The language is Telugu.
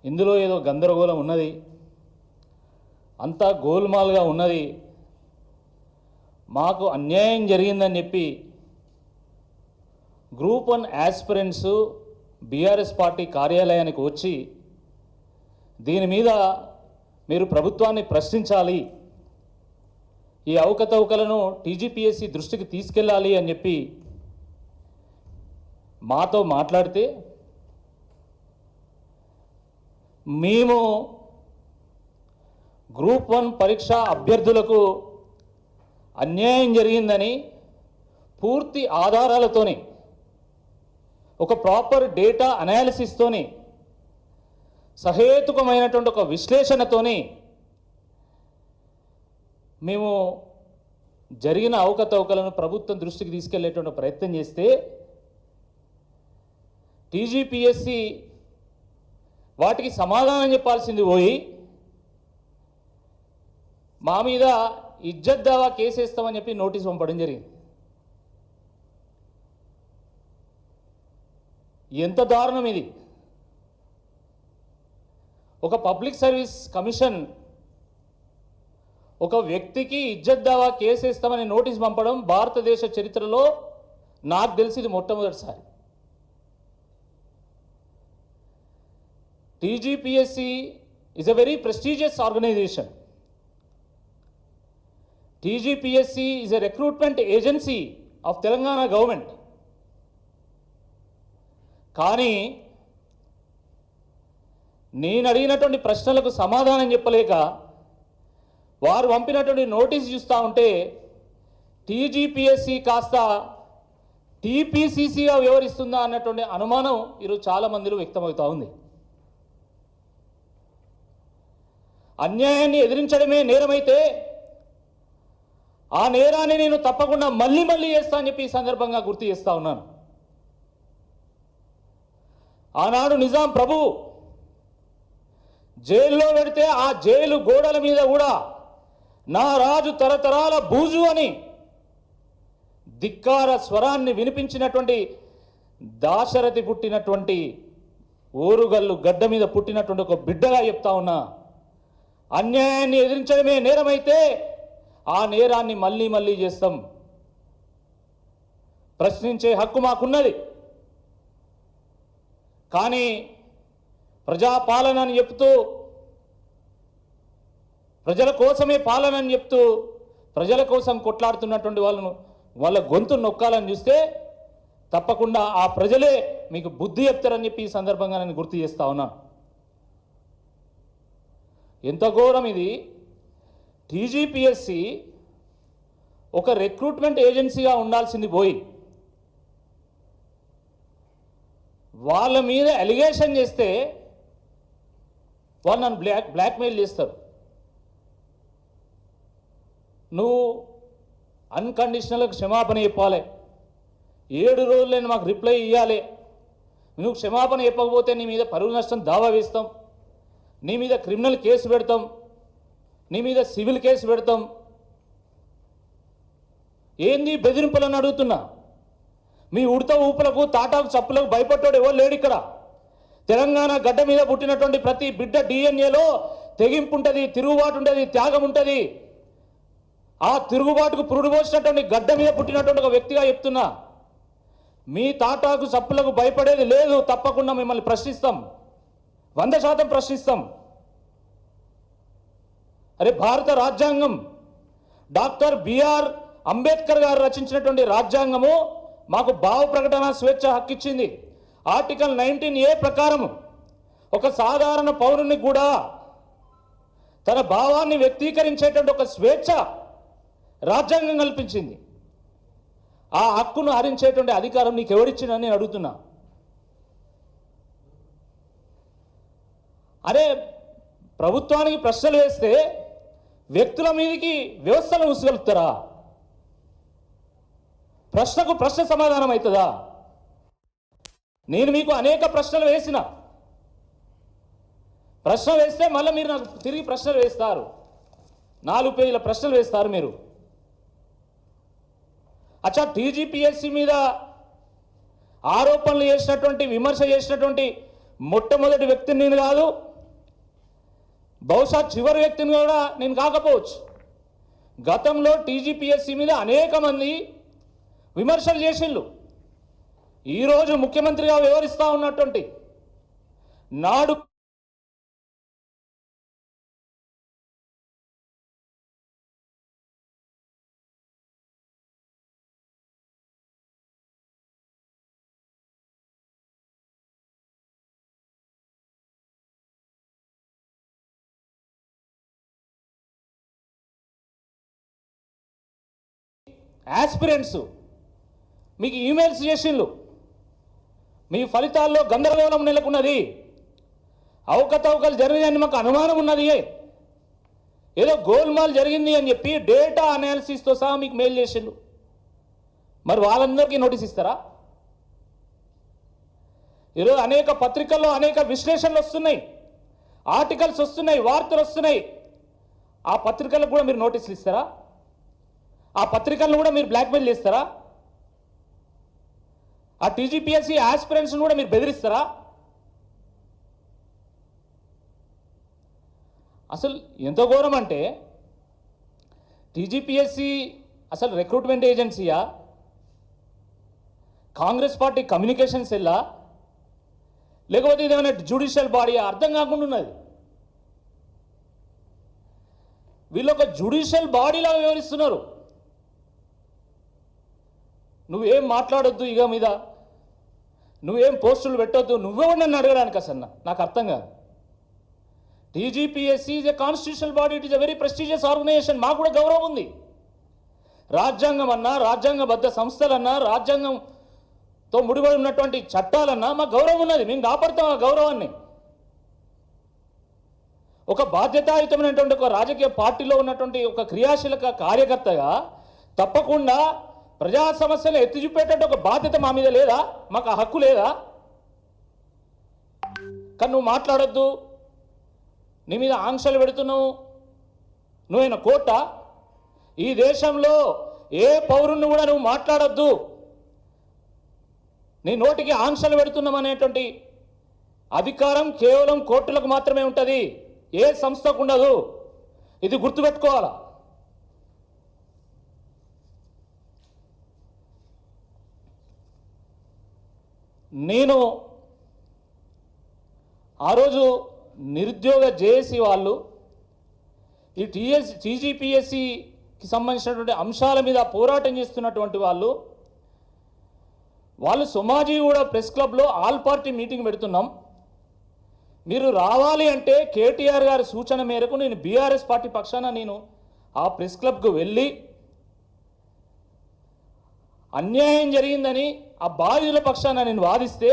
ఇందులో ఏదో గందరగోళం ఉన్నది, అంతా గోల్మాల్గా ఉన్నది, మాకు అన్యాయం జరిగిందని చెప్పి గ్రూప్ 1 యాస్పిరెంట్స్ బీఆర్ఎస్ పార్టీ కార్యాలయానికి వచ్చి దీని మీద మీరు ప్రభుత్వాన్ని ప్రశ్నించాలి, ఈ అవకతవకలను టీజీపీఎస్సీ దృష్టికి తీసుకెళ్ళాలి అని చెప్పి మాతో మాట్లాడితే మేము గ్రూప్ 1 పరీక్ష అభ్యర్థులకు అన్యాయం జరిగిందని పూర్తి ఆధారాలతోని ఒక ప్రాపర్ డేటా అనాలిసిస్తోని సహేతుకమైనటువంటి ఒక విశ్లేషణతోని మేము జరిగిన అవకతవకలను ప్రభుత్వం దృష్టికి తీసుకెళ్లేటువంటి ప్రయత్నం చేస్తే టీజీపీఎస్సీ వాటికి సమాధానం చెప్పాల్సింది పోయి మా మీద ఇజ్జత్ దావా కేసేస్తామని చెప్పి నోటీస్ పంపడం జరిగింది. ఎంత దారుణం ఇది! ఒక పబ్లిక్ సర్వీస్ కమిషన్ ఒక వ్యక్తికి ఇజ్జత్ దావా కేసేస్తామని నోటీస్ పంపడం భారతదేశ చరిత్రలో నాకు తెలిసి ఇది మొట్టమొదటిసారి. TGPSC is a very prestigious organization. TGPSC is a recruitment agency of Telangana government. కానీ నేను అడిగినటువంటి ప్రశ్నలకు సమాధానం చెప్పలేక వారు పంపినటువంటి నోటీస్ చూస్తూ ఉంటే టీజీపీఎస్సీ కాస్త టీపీసీసీగా వ్యవహరిస్తుందా అన్నటువంటి అనుమానం ఈరోజు చాలా మందిలో వ్యక్తమవుతూ ఉంది. అన్యాయాన్ని ఎదిరించడమే నేరమైతే ఆ నేరాన్ని నేను తప్పకుండా మళ్ళీ చేస్తా అని చెప్పి ఈ సందర్భంగా గుర్తు చేస్తా ఉన్నాను. ఆనాడు నిజాం ప్రభు జైల్లో పెడితే ఆ జైలు గోడల మీద కూడా నా రాజు తరతరాల బూజు అని ధిక్కార స్వరాన్ని వినిపించినటువంటి దాశరథి పుట్టినటువంటి ఓరుగల్లు గడ్డ మీద పుట్టినటువంటి ఒక బిడ్డగా చెప్తా ఉన్నా, అన్యాయాన్ని ఎదిరించడమే నేరమైతే ఆ నేరాన్ని మళ్ళీ చేస్తాం. ప్రశ్నించే హక్కు మాకున్నది. కానీ ప్రజాపాలన అని చెప్తూ, ప్రజల కోసమే పాలన అని చెప్తూ ప్రజల కోసం కొట్లాడుతున్నటువంటి వాళ్ళ గొంతు నొక్కాలని చూస్తే తప్పకుండా ఆ ప్రజలే మీకు బుద్ధి చెప్తారని చెప్పి ఈ సందర్భంగా నేను గుర్తు చేస్తా ఉన్నాను. ఎంత ఘోరం ఇది! టీజీపీఎస్సీ ఒక రిక్రూట్మెంట్ ఏజెన్సీగా ఉండాల్సింది పోయి వాళ్ళ మీద అలిగేషన్ చేస్తే వాళ్ళు నన్ను బ్లాక్మెయిల్ చేస్తారు. నువ్వు అన్కండిషనల్గా క్షమాపణ చెప్పాలి, 7 రోజులైనా మాకు రిప్లై ఇవ్వాలి, నువ్వు క్షమాపణ చెప్పకపోతే నీ మీద పరువు నష్టం దావా వేస్తాం, నీ మీద క్రిమినల్ కేసు పెడతాం, నీ మీద సివిల్ కేసు పెడతాం. ఏంది బెదిరింపులను అడుగుతున్నా? మీ ఉడత ఊపులకు తాటాకు చప్పులకు భయపడ్డాడు ఎవరు లేడు ఇక్కడ. తెలంగాణ గడ్డ మీద పుట్టినటువంటి ప్రతి బిడ్డ డిఎన్ఏలో తెగింపు ఉంటుంది, తిరుగుబాటు ఉంటుంది, త్యాగం ఉంటుంది. ఆ తిరుగుబాటుకు పురుడు పోసినటువంటి గడ్డ మీద పుట్టినటువంటి ఒక వ్యక్తిగా చెప్తున్నా, మీ తాటాకు చప్పులకు భయపడేది లేదు. తప్పకుండా మిమ్మల్ని ప్రశ్నిస్తాం, 100% ప్రశ్నిస్తాం. అరే, భారత రాజ్యాంగం డాక్టర్ బిఆర్ అంబేద్కర్ గారు రచించినటువంటి రాజ్యాంగము మాకు భావ ప్రకటన స్వేచ్ఛ హక్కు ఇచ్చింది. ఆర్టికల్ 19A ప్రకారం ఒక సాధారణ పౌరుని కూడా తన భావాన్ని వ్యక్తీకరించేటువంటి ఒక స్వేచ్ఛ రాజ్యాంగం కల్పించింది. ఆ హక్కును హరించేటువంటి అధికారం నీకు ఎవరిచ్చిందని నేను అడుగుతున్నా. అరే, ప్రభుత్వానికి ప్రశ్నలు వేస్తే వ్యక్తుల మీదకి వ్యవస్థను ఉసుగలుపుతారా? ప్రశ్నకు ప్రశ్న సమాధానం అవుతుందా? నేను మీకు అనేక ప్రశ్నలు వేసిన, ప్రశ్న వేస్తే మళ్ళీ మీరు నాకు తిరిగి ప్రశ్నలు వేస్తారు, 4 పేజీల ప్రశ్నలు వేస్తారు మీరు. అచ్చా, టీజీపీఎస్సీ మీద ఆరోపణలు చేసినటువంటి విమర్శ చేసినటువంటి మొట్టమొదటి వ్యక్తిని నేను కాదు, బహుశా చివరి వ్యక్తిని కూడా నేను కాకపోవచ్చు. గతంలో టీజీపీఎస్సీ మీద అనేక మంది విమర్శలు చేసిళ్ళు. ఈరోజు ముఖ్యమంత్రిగా వ్యవహరిస్తూ ఉన్నటువంటి నాడు ఆస్పిరెంట్స్ మీకు ఈమెయిల్స్ చేసిండ్రు, మీ ఫలితాల్లో గందరగోళం నెలకొన్నది, అవకతవకలు జరిగాయని మాకు అనుమానం ఉన్నది, ఏదో గోల్మాల్ జరిగింది అని చెప్పి డేటా అనాలిసిస్తో సహా మీకు మెయిల్ చేసిండ్రు. మరి వాళ్ళందరికీ నోటీస్ ఇస్తారా? ఈరోజు అనేక పత్రికల్లో అనేక విశ్లేషణలు వస్తున్నాయి, ఆర్టికల్స్ వస్తున్నాయి, వార్తలు వస్తున్నాయి. ఆ పత్రికలకు కూడా మీరు నోటీసులు ఇస్తారా? ఆ పత్రికలను కూడా మీరు బ్లాక్మెయిల్ చేస్తారా? ఆ టీజీపీఎస్సీ ఆస్పిరెంట్స్ని కూడా మీరు బెదిరిస్తారా? అసలు ఎంత ఘోరం అంటే టీజీపీఎస్సీ అసలు రిక్రూట్మెంట్ ఏజెన్సీయా, కాంగ్రెస్ పార్టీ కమ్యూనికేషన్ సెల్లా, లేకపోతే ఇదేమైనా జ్యుడిషియల్ బాడీయా? అర్థం కాకుండా ఉన్నది. వీళ్ళు ఒక జ్యుడిషియల్ బాడీలా వ్యవహరిస్తున్నారు. నువ్వేం మాట్లాడొద్దు, ఇక మీద నువ్వేం పోస్టులు పెట్టొద్దు, నువ్వెవరు నన్ను అడగడానికి అసలు నాకు అర్థం కాదు. TGPSC is a constitutional body, it is a very prestigious organisation. మాకు కూడా గౌరవం ఉంది. రాజ్యాంగం అన్నా, రాజ్యాంగబద్ధ సంస్థలన్నా, రాజ్యాంగంతో ముడిపడి ఉన్నటువంటి చట్టాలన్నా మాకు గౌరవం ఉన్నది. మేము కాపాడుతాం ఆ గౌరవాన్ని. ఒక బాధ్యతాయుతమైనటువంటి ఒక రాజకీయ పార్టీలో ఉన్నటువంటి ఒక క్రియాశీలక కార్యకర్తగా తప్పకుండా ప్రజా సమస్యలు ఎత్తి చూపేటట్టు ఒక బాధ్యత మా మీద లేదా? మాకు ఆ హక్కు లేదా? కానీ నువ్వు మాట్లాడొద్దు, నీ మీద ఆంక్షలు పెడుతున్నావు, నువ్వైనా కోర్టా? ఈ దేశంలో ఏ పౌరుణ్ణి కూడా నువ్వు మాట్లాడొద్దు, నీ నోటికి ఆంక్షలు పెడుతున్నాం అనేటువంటి అధికారం కేవలం కోర్టులకు మాత్రమే ఉంటుంది, ఏ సంస్థకు ఉండదు. ఇది గుర్తుపెట్టుకోవాలా. నేను ఆ రోజు నిరుద్యోగ జేఏసీ వాళ్ళు ఈ టీజీపీఎస్సీకి సంబంధించినటువంటి అంశాల మీద పోరాటం చేస్తున్నటువంటి వాళ్ళు సోమాజిగూడ ప్రెస్ క్లబ్లో ఆల్ పార్టీ మీటింగ్ పెడుతున్నాం, మీరు రావాలి అంటే కేటీఆర్ గారి సూచన మేరకు నేను బీఆర్ఎస్ పార్టీ పక్షాన నేను ఆ ప్రెస్ క్లబ్కు వెళ్ళి అన్యాయం జరిగిందని ఆ బాధితుల పక్షాన నేను వాదిస్తే